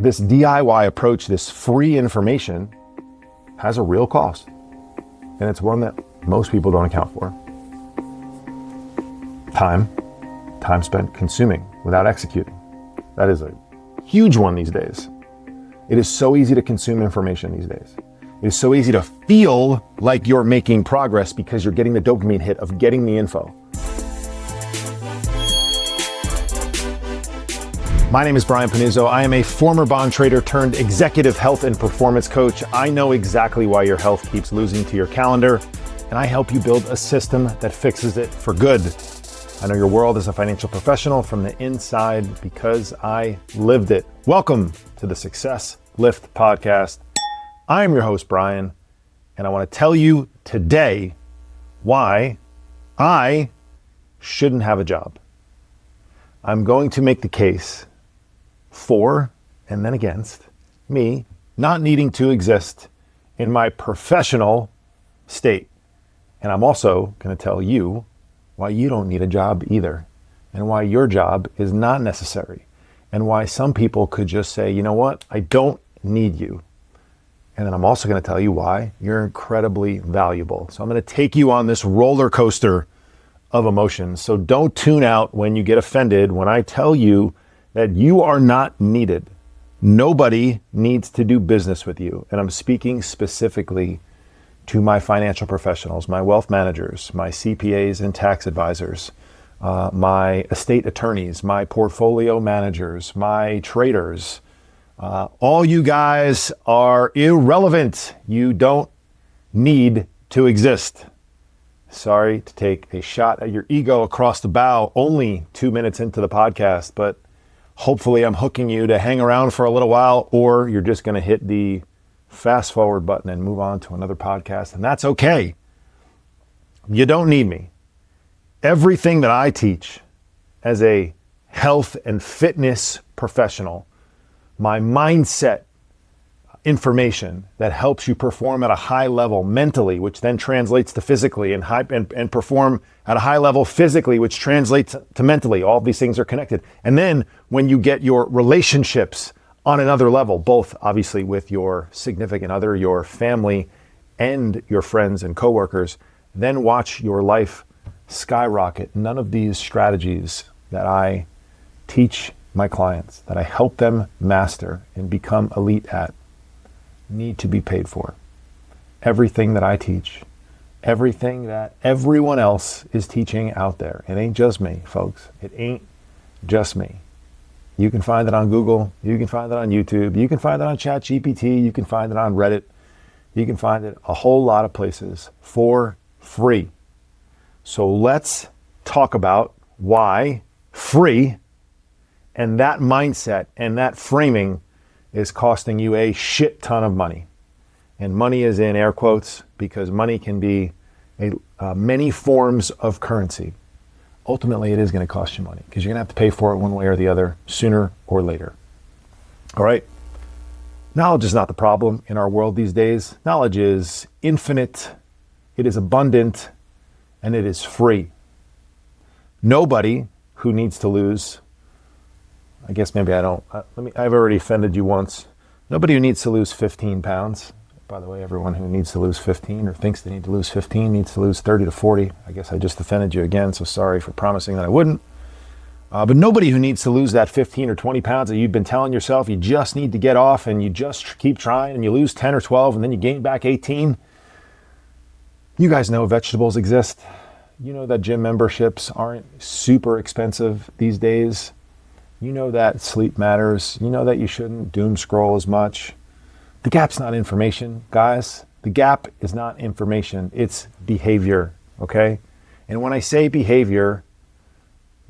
this DIY approach, this free information, has a real cost. And it's one that most people don't account for. Time spent consuming without executing. That is a huge one these days. It is so easy to consume information these days. It is so easy to feel like you're making progress because you're getting the dopamine hit of getting the info. My name is Brian Pannuzzo. I am a former bond trader turned executive health and performance coach. I know exactly why your health keeps losing to your calendar, and I help you build a system that fixes it for good. I know your world as a financial professional from the inside because I lived it. Welcome to the Success Lift podcast. I am your host, Brian, and I want to tell you today why I shouldn't have a job. I'm going to make the case for and then against me not needing to exist in my professional state. And I'm also going to tell you why you don't need a job either, and why your job is not necessary, and why some people could just say, you know what, I don't need you. And then I'm also going to tell you why you're incredibly valuable. So I'm going to take you on this roller coaster of emotions. So don't tune out when you get offended when I tell you that you are not needed. Nobody needs to do business with you. And I'm speaking specifically to my financial professionals, my wealth managers, my CPAs and tax advisors, my estate attorneys, my portfolio managers, my traders. All you guys are irrelevant. You don't need to exist. Sorry to take a shot at your ego across the bow only 2 minutes into the podcast, but hopefully I'm hooking you to hang around for a little while, or you're just going to hit the fast forward button and move on to another podcast, and that's okay. You don't need me. Everything that I teach as a health and fitness professional, my mindset information that helps you perform at a high level mentally, which then translates to physically, and perform at a high level physically, which translates to mentally. All of these things are connected. And then when you get your relationships on another level, both obviously with your significant other, your family, and your friends and coworkers, then watch your life skyrocket. None of these strategies that I teach my clients, that I help them master and become elite at, need to be paid for. Everything that I teach, everything that everyone else is teaching out there, it ain't just me, folks. It ain't just me. You can find it on Google, you can find it on YouTube, you can find it on ChatGPT, you can find it on Reddit, you can find it a whole lot of places for free. So let's talk about why free and that mindset and that framing is costing you a shit ton of money. And money is in air quotes because money can be many forms of currency. Ultimately, it is going to cost you money because you're going to have to pay for it one way or the other sooner or later. All right. Knowledge is not the problem in our world these days. Knowledge is infinite, it is abundant, and it is free. Nobody who needs to lose, I guess maybe I don't, I've already offended you once. Nobody who needs to lose 15 pounds. By the way, everyone who needs to lose 15 or thinks they need to lose 15 needs to lose 30 to 40. I guess I just offended you again, so sorry for promising that I wouldn't. But nobody who needs to lose that 15 or 20 pounds that you've been telling yourself you just need to get off, and you just keep trying and you lose 10 or 12 and then you gain back 18. You guys know vegetables exist. You know that gym memberships aren't super expensive these days. You know that sleep matters. You know that you shouldn't doom scroll as much. The gap's not information, guys. The gap is not information. It's behavior, okay? And when I say behavior,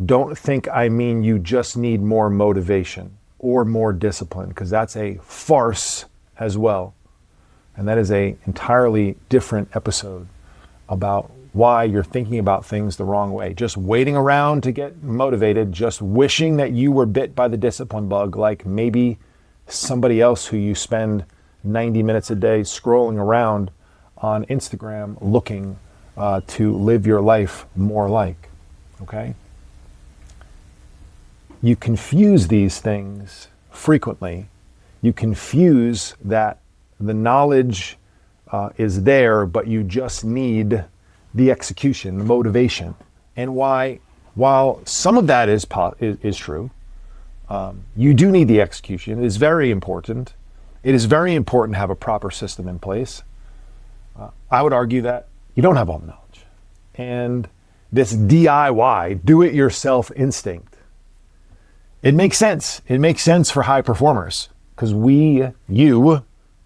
don't think I mean you just need more motivation or more discipline, because that's a farce as well. And that is an entirely different episode about why you're thinking about things the wrong way. Just waiting around to get motivated, just wishing that you were bit by the discipline bug, like maybe somebody else who you spend 90 minutes a day scrolling around on Instagram looking to live your life more like, okay? You confuse these things frequently You confuse that the knowledge is there, but you just need the execution, the motivation. And while some of that is true, you do need the execution. It is very important. It is very important to have a proper system in place. I would argue that you don't have all the knowledge. And this DIY, do-it-yourself instinct, it makes sense. It makes sense for high performers because you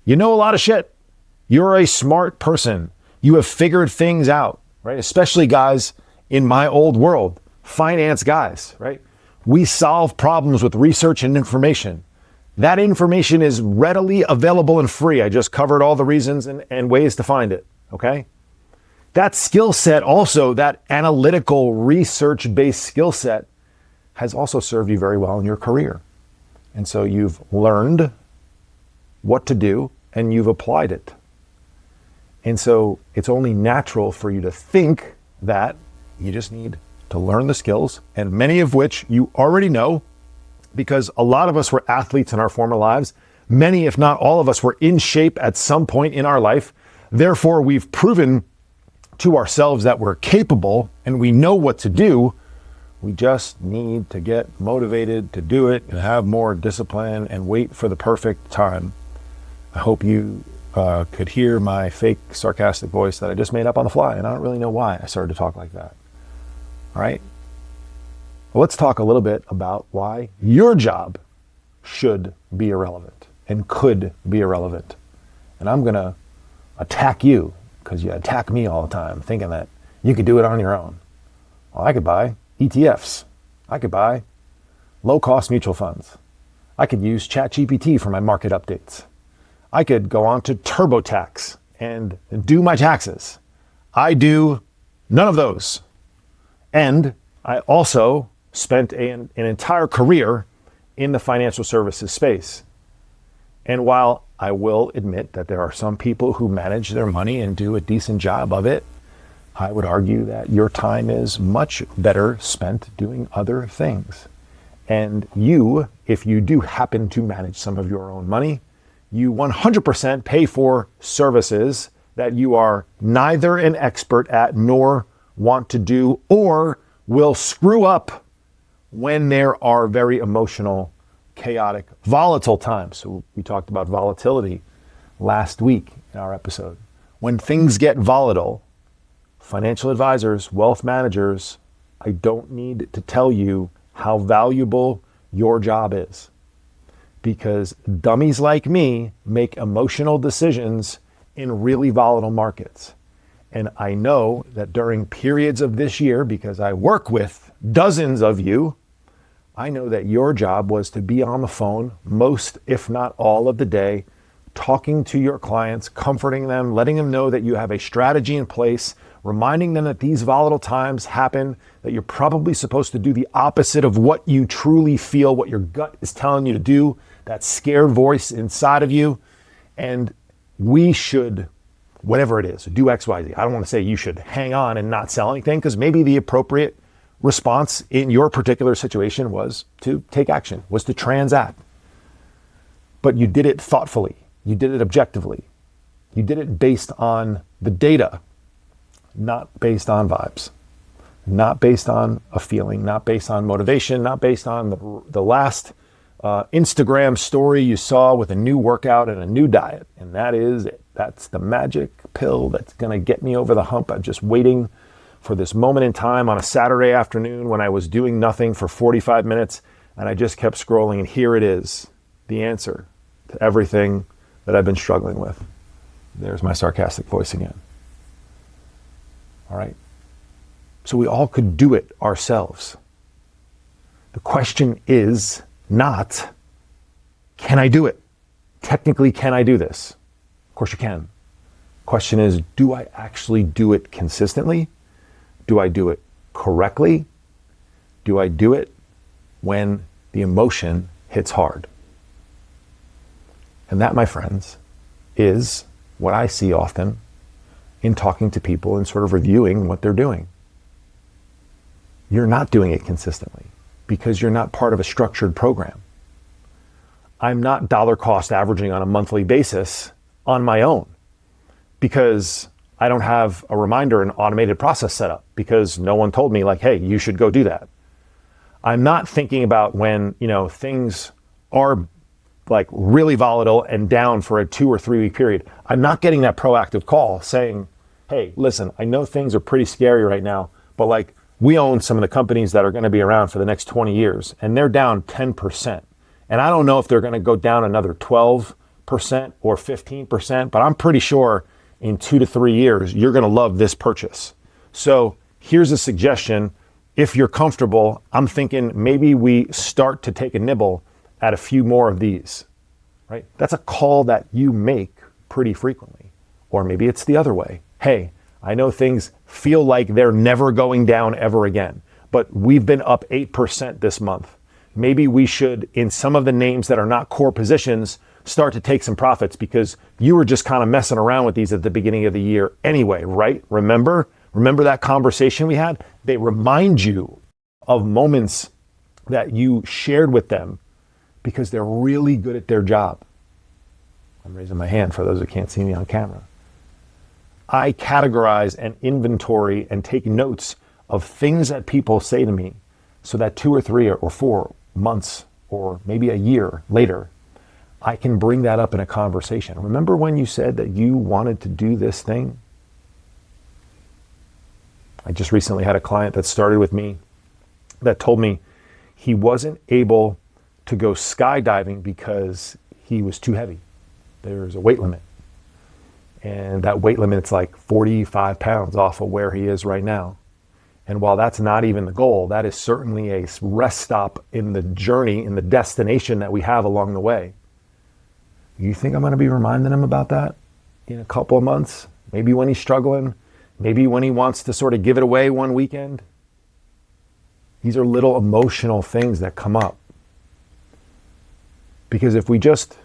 know a lot of shit. You're a smart person. You have figured things out, right? Especially guys in my old world, finance guys, right? We solve problems with research and information. That information is readily available and free. I just covered all the reasons and ways to find it, okay? That skill set also, that analytical research-based skill set has also served you very well in your career. And so you've learned what to do and you've applied it. And so it's only natural for you to think that you just need to learn the skills, and many of which you already know because a lot of us were athletes in our former lives. Many, if not all of us, were in shape at some point in our life. Therefore, we've proven to ourselves that we're capable and we know what to do. We just need to get motivated to do it and have more discipline and wait for the perfect time. I hope you could hear my fake sarcastic voice that I just made up on the fly, and I don't really know why I started to talk like that. All right. Well, let's talk a little bit about why your job should be irrelevant and could be irrelevant. And I'm going to attack you because you attack me all the time thinking that you could do it on your own. Well, I could buy ETFs. I could buy low-cost mutual funds. I could use ChatGPT for my market updates. I could go on to TurboTax and do my taxes. I do none of those. And I also spent an entire career in the financial services space. And while I will admit that there are some people who manage their money and do a decent job of it, I would argue that your time is much better spent doing other things. And you, if you do happen to manage some of your own money, you 100% pay for services that you are neither an expert at nor want to do or will screw up when there are very emotional, chaotic, volatile times. So we talked about volatility last week in our episode. When things get volatile, financial advisors, wealth managers, I don't need to tell you how valuable your job is, because dummies like me make emotional decisions in really volatile markets. And I know that during periods of this year, because I work with dozens of you, I know that your job was to be on the phone most, if not all of the day, talking to your clients, comforting them, letting them know that you have a strategy in place, reminding them that these volatile times happen, that you're probably supposed to do the opposite of what you truly feel, what your gut is telling you to do, that scared voice inside of you. And we should, whatever it is, do X, Y, Z. I don't want to say you should hang on and not sell anything, because maybe the appropriate response in your particular situation was to take action, was to transact. But you did it thoughtfully. You did it objectively. You did it based on the data, not based on vibes, not based on a feeling, not based on motivation, not based on the last Instagram story you saw with a new workout and a new diet. And that is it. That's the magic pill that's going to get me over the hump. I'm just waiting for this moment in time on a Saturday afternoon when I was doing nothing for 45 minutes and I just kept scrolling, and here it is, the answer to everything that I've been struggling with. There's my sarcastic voice again. All right. So we all could do it ourselves. The question is not, can I do it? Technically, can I do this? Of course you can. Question is, do I actually do it consistently? Do I do it correctly? Do I do it when the emotion hits hard? And that, my friends, is what I see often in talking to people and sort of reviewing what they're doing. You're not doing it consistently because you're not part of a structured program. I'm not dollar cost averaging on a monthly basis on my own because I don't have a reminder and automated process set up because no one told me like, hey, you should go do that. I'm not thinking about when, things are like really volatile and down for a 2 or 3 week period. I'm not getting that proactive call saying, hey, listen, I know things are pretty scary right now, but like we own some of the companies that are going to be around for the next 20 years and they're down 10%. And I don't know if they're going to go down another 12% or 15%, but I'm pretty sure in 2 to 3 years, you're going to love this purchase. So here's a suggestion. If you're comfortable, I'm thinking maybe we start to take a nibble at a few more of these, right? That's a call that you make pretty frequently. Or maybe it's the other way. Hey, I know things feel like they're never going down ever again, but we've been up 8% this month. Maybe we should, in some of the names that are not core positions, start to take some profits because you were just kind of messing around with these at the beginning of the year anyway, right? Remember that conversation we had? They remind you of moments that you shared with them because they're really good at their job. I'm raising my hand for those who can't see me on camera. I categorize and inventory and take notes of things that people say to me so that 2 or 3 or 4 months or maybe a year later, I can bring that up in a conversation. Remember when you said that you wanted to do this thing? I just recently had a client that started with me that told me he wasn't able to go skydiving because he was too heavy. There's a weight limit. And that weight limit, it's like 45 pounds off of where he is right now. And while that's not even the goal, that is certainly a rest stop in the journey, in the destination that we have along the way. You think I'm going to be reminding him about that in a couple of months? Maybe when he's struggling, maybe when he wants to sort of give it away one weekend. These are little emotional things that come up. Because if we just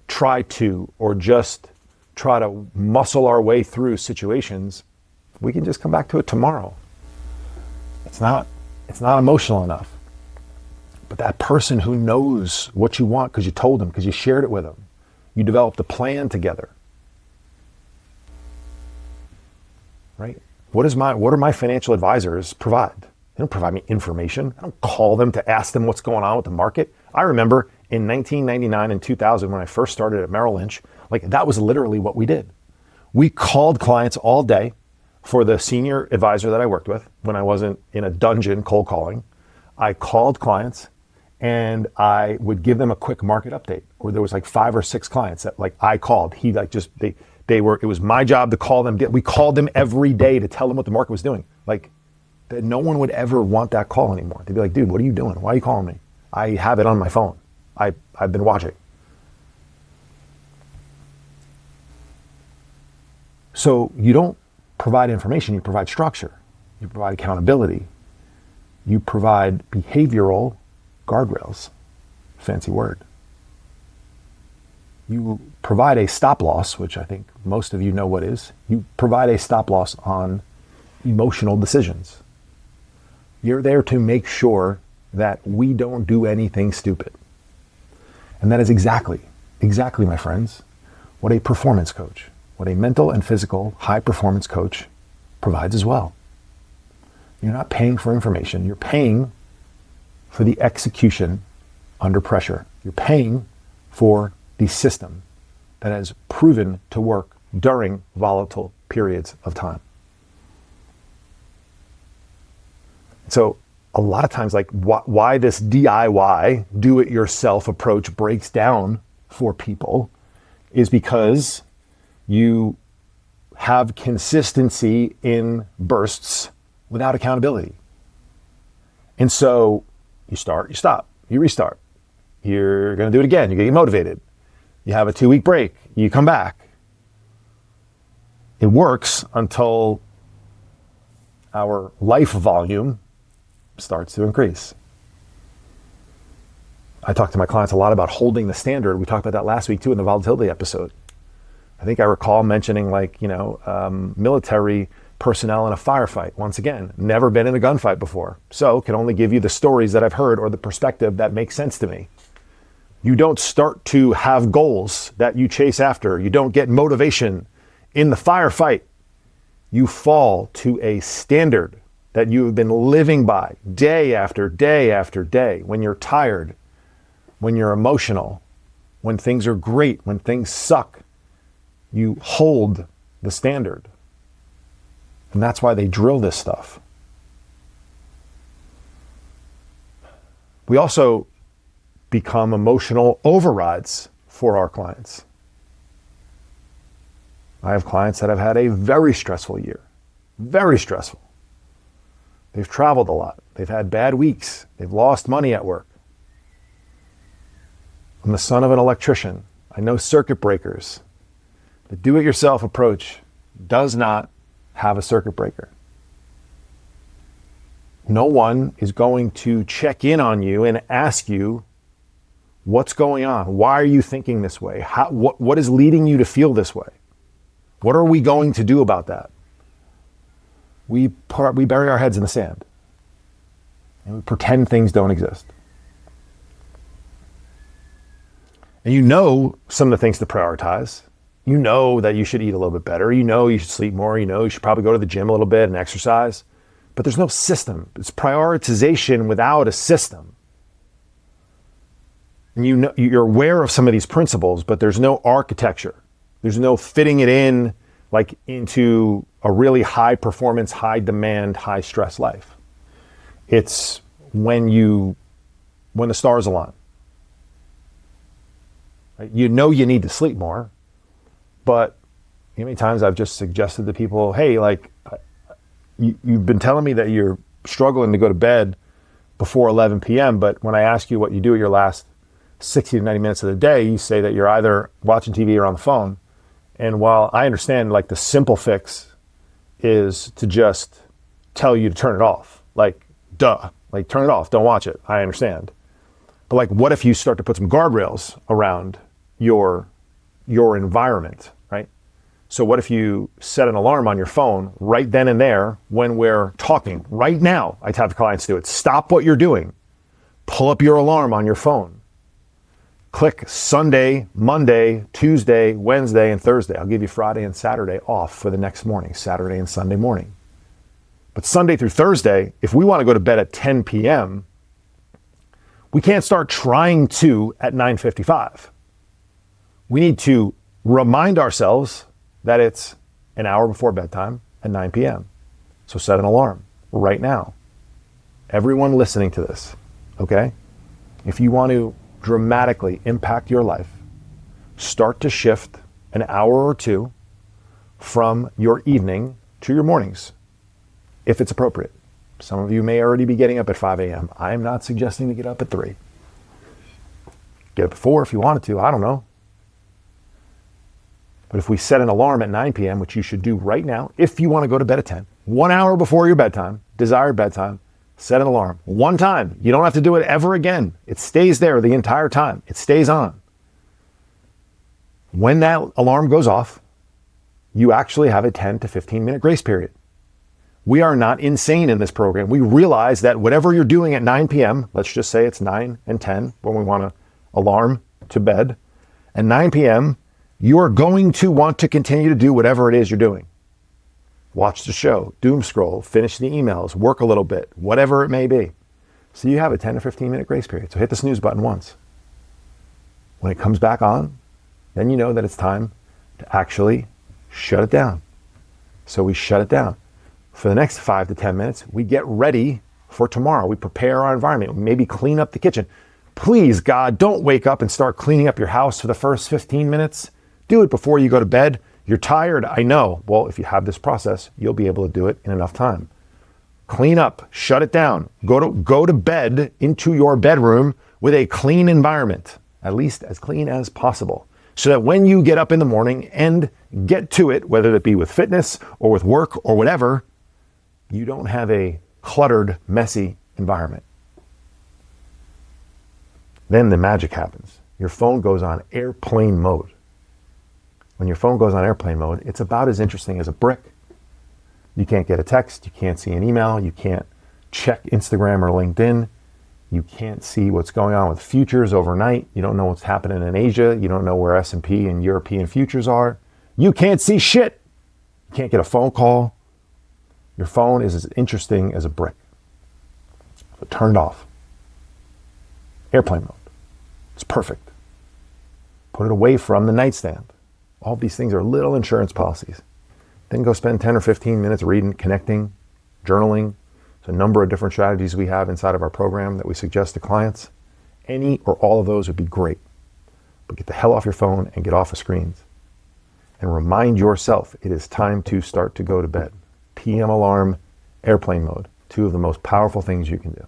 try to, or just try to muscle our way through situations, we can just come back to it tomorrow. It's not emotional enough. But that person who knows what you want because you told them, because you shared it with them, you developed a plan together, right? What do my financial advisors provide? They don't provide me information. I don't call them to ask them what's going on with the market. I remember in 1999 and 2000 when I first started at Merrill Lynch, like that was literally what we did. We called clients all day for the senior advisor that I worked with when I wasn't in a dungeon cold calling. I called clients and I would give them a quick market update, or there was like 5 or 6 clients that like I called. It was my job to call them. We called them every day to tell them what the market was doing. Like that no one would ever want that call anymore. They'd be like, dude, what are you doing? Why are you calling me? I have it on my phone. I've been watching. So you don't provide information, you provide structure. You provide accountability. You provide behavioral guardrails. Fancy word. You provide a stop loss, which I think most of you know what is. You provide a stop loss on emotional decisions. You're there to make sure that we don't do anything stupid. And that is exactly, my friends, what a performance coach, what a mental and physical high performance coach provides as well. You're not paying for information. You're paying for the execution under pressure. You're paying for the system that has proven to work during volatile periods of time. So a lot of times, like why this DIY, do-it-yourself approach breaks down for people is because you have consistency in bursts without accountability. And so you start, you stop, you restart. You're going to do it again. You get motivated. You have a 2-week break. You come back. It works until our life volume starts to increase. I talk to my clients a lot about holding the standard. We talked about that last week too in the volatility episode. I think I recall mentioning military personnel in a firefight. Once again, never been in a gunfight before. So can only give you the stories that I've heard or the perspective that makes sense to me. You don't start to have goals that you chase after. You don't get motivation in the firefight. You fall to a standard that you have been living by day after day after day. When you're tired, when you're emotional, when things are great, when things suck, you hold the standard. And that's why they drill this stuff. We also become emotional overrides for our clients. I have clients that have had a very stressful year, very stressful. They've traveled a lot. They've had bad weeks. They've lost money at work. I'm the son of an electrician. I know circuit breakers. The do-it-yourself approach does not have a circuit breaker. No one is going to check in on you and ask you what's going on. Why are you thinking this way? What is leading you to feel this way? What are we going to do about that? We bury our heads in the sand and we pretend things don't exist. And you know some of the things to prioritize. You know that you should eat a little bit better. You know you should sleep more. You know you should probably go to the gym a little bit and exercise. But there's no system. It's prioritization without a system. And you know, you're aware of some of these principles, but there's no architecture. There's no fitting it in like into a really high performance, high demand, high stress life. It's when the stars align. Right? You know you need to sleep more, but how many times I've just suggested to people, hey, like you've been telling me that you're struggling to go to bed before 11 p.m., but when I ask you what you do at your last 60 to 90 minutes of the day, you say that you're either watching TV or on the phone. And while I understand like the simple fix is to just tell you to turn it off, like duh, like turn it off, don't watch it. I understand. But like, what if you start to put some guardrails around your environment, right? So what if you set an alarm on your phone right then and there when we're talking right now? I have clients do it. Stop what you're doing. Pull up your alarm on your phone. Click Sunday, Monday, Tuesday, Wednesday, and Thursday. I'll give you Friday and Saturday off for the next morning, Saturday and Sunday morning. But Sunday through Thursday, if we want to go to bed at 10 p.m., we can't start trying to at 9:55. We need to remind ourselves that it's an hour before bedtime at 9 p.m. So set an alarm right now. Everyone listening to this, okay? If you want to dramatically impact your life, start to shift an hour or two from your evening to your mornings, if it's appropriate. Some of you may already be getting up at 5 a.m. I am not suggesting to get up at 3. Get up at 4 if you wanted to, I don't know. But if we set an alarm at 9 p.m., which you should do right now, if you want to go to bed at 10, 1 hour before your bedtime, desired bedtime, set an alarm. One time. You don't have to do it ever again. It stays there the entire time. It stays on. When that alarm goes off, you actually have a 10 to 15 minute grace period. We are not insane in this program. We realize that whatever you're doing at 9 p.m., let's just say it's 9 and 10 when we want to alarm to bed, at 9 p.m., you are going to want to continue to do whatever it is you're doing. Watch the show, doom scroll, finish the emails, work a little bit, whatever it may be. So you have a 10 to 15 minute grace period. So hit the snooze button once. When it comes back on, then you know that it's time to actually shut it down. So we shut it down. For the next 5 to 10 minutes, we get ready for tomorrow. We prepare our environment. We maybe clean up the kitchen. Please, God, don't wake up and start cleaning up your house for the first 15 minutes. Do it before you go to bed. You're tired, I know. Well, if you have this process, you'll be able to do it in enough time. Clean up, shut it down. Go to bed into your bedroom with a clean environment, at least as clean as possible, so that when you get up in the morning and get to it, whether it be with fitness or with work or whatever, you don't have a cluttered, messy environment. Then the magic happens. Your phone goes on airplane mode. When your phone goes on airplane mode, it's about as interesting as a brick. You can't get a text, you can't see an email, you can't check Instagram or LinkedIn. You can't see what's going on with futures overnight. You don't know what's happening in Asia. You don't know where S&P and European futures are. You can't see shit. You can't get a phone call. Your phone is as interesting as a brick. So turn it off. Airplane mode. It's perfect. Put it away from the nightstand. All these things are little insurance policies. Then go spend 10 or 15 minutes reading, connecting, journaling. There's a number of different strategies we have inside of our program that we suggest to clients. Any or all of those would be great. But get the hell off your phone and get off of screens. And remind yourself it is time to start to go to bed. PM alarm, airplane mode. Two of the most powerful things you can do.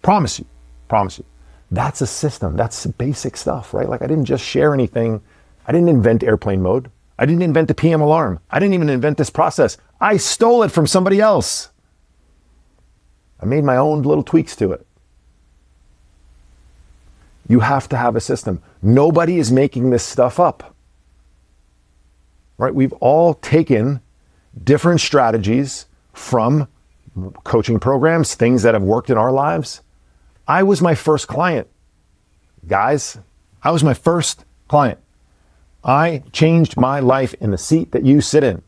Promise you. That's a system. That's basic stuff, right? Like I didn't just share anything. I didn't invent airplane mode. I didn't invent the PM alarm. I didn't even invent this process. I stole it from somebody else. I made my own little tweaks to it. You have to have a system. Nobody is making this stuff up. Right? We've all taken different strategies from coaching programs, things that have worked in our lives. I was my first client. Guys, I was my first client. I changed my life in the seat that you sit in.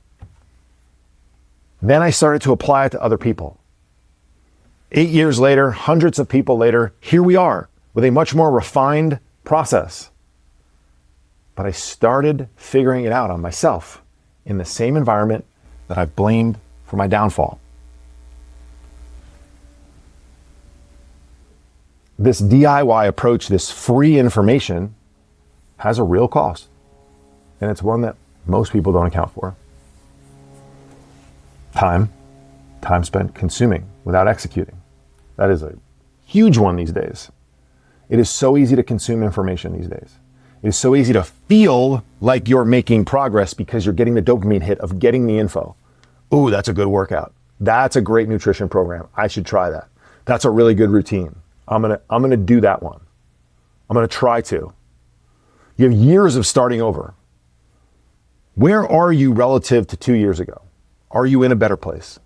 Then I started to apply it to other people. 8 years later, hundreds of people later, here we are with a much more refined process. But I started figuring it out on myself in the same environment that I've blamed for my downfall. This DIY approach, this free information, has a real cost. And it's one that most people don't account for. Time spent consuming without executing. That is a huge one these days. It is so easy to consume information these days. It is so easy to feel like you're making progress because you're getting the dopamine hit of getting the info. Ooh, that's a good workout. That's a great nutrition program. I should try that. That's a really good routine. I'm gonna do that one. I'm gonna try to. You have years of starting over. Where are you relative to 2 years ago? Are you in a better place?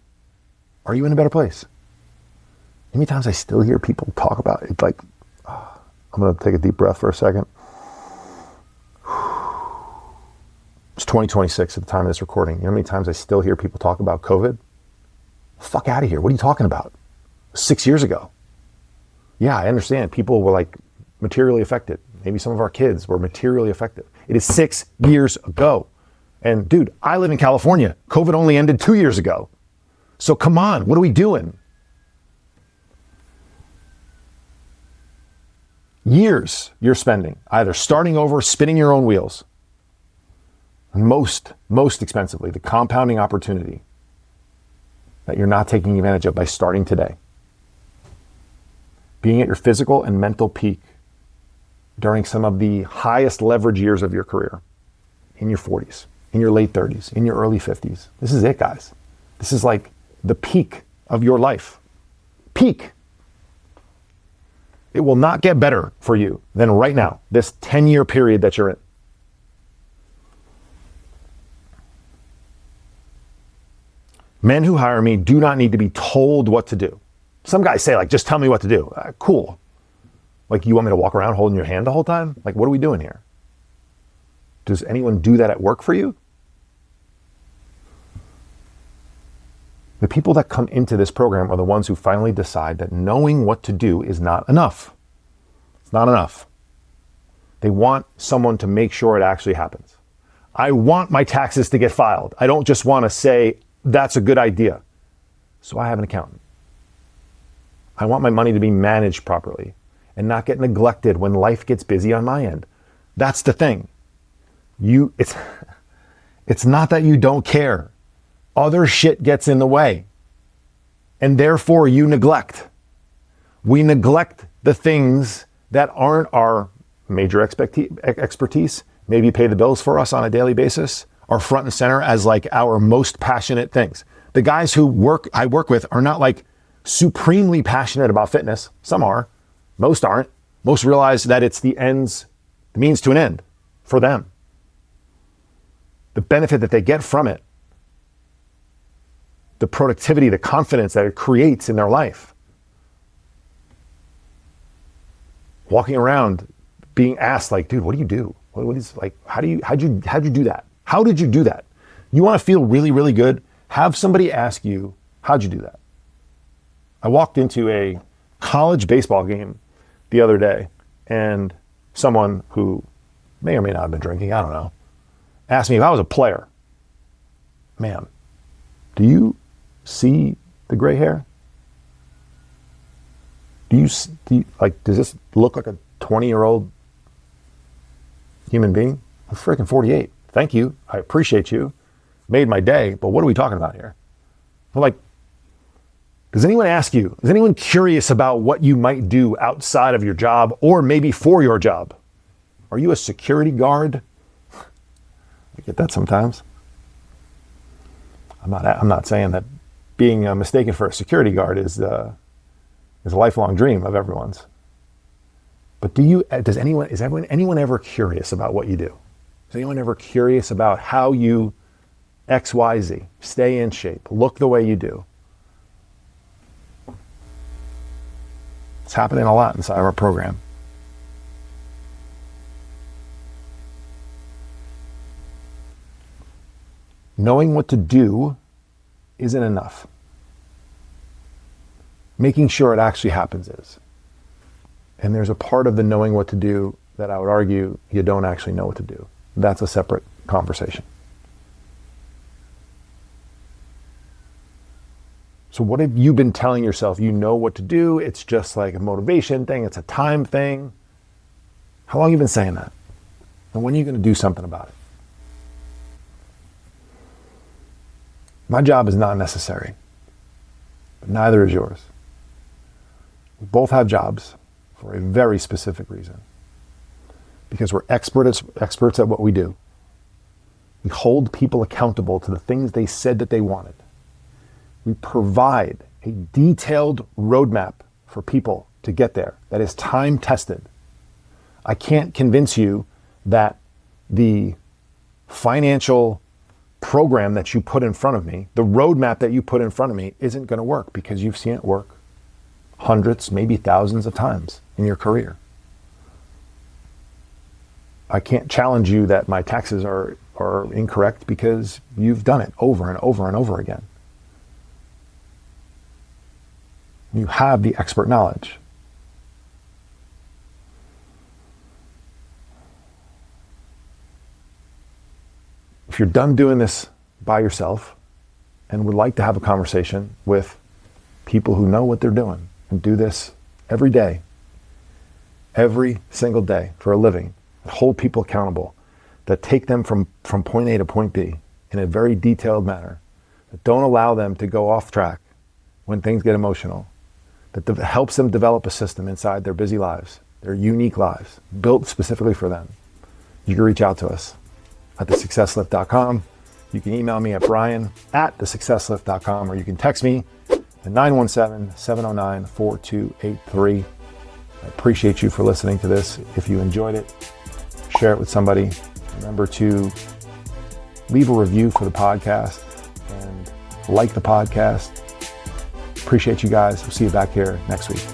Are you in a better place? How many times I still hear people talk about it, like, I'm gonna take a deep breath for a second. It's 2026 at the time of this recording. You know how many times I still hear people talk about COVID? Fuck out of here. What are you talking about? 6 years ago. Yeah, I understand. People were like materially affected. Maybe some of our kids were materially affected. It is 6 years ago. And dude, I live in California. COVID only ended 2 years ago. So come on, what are we doing? Years you're spending either starting over, spinning your own wheels. And most expensively, the compounding opportunity that you're not taking advantage of by starting today. Being at your physical and mental peak during some of the highest leverage years of your career, in your 40s, in your late 30s, in your early 50s. This is it, guys. This is like the peak of your life. Peak. It will not get better for you than right now, this 10-year period that you're in. Men who hire me do not need to be told what to do. Some guys say, like, just tell me what to do. Cool. Like, you want me to walk around holding your hand the whole time? Like, what are we doing here? Does anyone do that at work for you? The people that come into this program are the ones who finally decide that knowing what to do is not enough. It's not enough. They want someone to make sure it actually happens. I want my taxes to get filed. I don't just want to say, that's a good idea. So I have an accountant. I want my money to be managed properly and not get neglected when life gets busy on my end. That's the thing. It's not that you don't care. Other shit gets in the way. And therefore you neglect. We neglect the things that aren't our major expertise, maybe pay the bills for us on a daily basis, are front and center as like our most passionate things. The guys who I work with are not like supremely passionate about fitness. Some are, most aren't. Most realize that it's the means to an end for them. The benefit that they get from it, the productivity, the confidence that it creates in their life. walking around being asked like, dude, what do you do? What is like, how'd you do that? How did you do that? You want to feel really, really good? Have somebody ask you, how'd you do that? I walked into a college baseball game the other day, and someone who may or may not have been drinking, I don't know, asked me if I was a player. Ma'am, do you see the gray hair? Do you like, does this look like a 20-year-old human being? I'm freaking 48. Thank you. I appreciate you. Made my day, but what are we talking about here? Well, like, does anyone ask you, is anyone curious about what you might do outside of your job or maybe for your job? Are you a security guard? I get that sometimes. I'm not saying that being mistaken for a security guard is a lifelong dream of everyone's. But is anyone ever curious about what you do? Is anyone ever curious about how you XYZ, stay in shape, look the way you do? It's happening a lot inside of our program. Knowing what to do isn't enough. Making sure it actually happens is. And there's a part of the knowing what to do that I would argue you don't actually know what to do. That's a separate conversation. So what have you been telling yourself? You know what to do. It's just like a motivation thing. It's a time thing. How long have you been saying that? And when are you going to do something about it? My job is not necessary, but neither is yours. We both have jobs for a very specific reason. Because we're experts at what we do. We hold people accountable to the things they said that they wanted. We provide a detailed roadmap for people to get there that is time tested. I can't convince you that the financial program that you put in front of me, the roadmap that you put in front of me, isn't going to work, because you've seen it work hundreds, maybe thousands of times in your career. I can't challenge you that my taxes are incorrect, because you've done it over and over and over again. You have the expert knowledge. If you're done doing this by yourself and would like to have a conversation with people who know what they're doing and do this every day, every single day for a living, that hold people accountable, that take them from point A to point B in a very detailed manner, that don't allow them to go off track when things get emotional, that helps them develop a system inside their busy lives, their unique lives, built specifically for them, you can reach out to us at thesuccesslift.com. You can email me at brian@thesuccesslift.com, or you can text me at 917-709-4283. I appreciate you for listening to this. If you enjoyed it, share it with somebody. Remember to leave a review for the podcast and like the podcast. Appreciate you guys. We'll see you back here next week.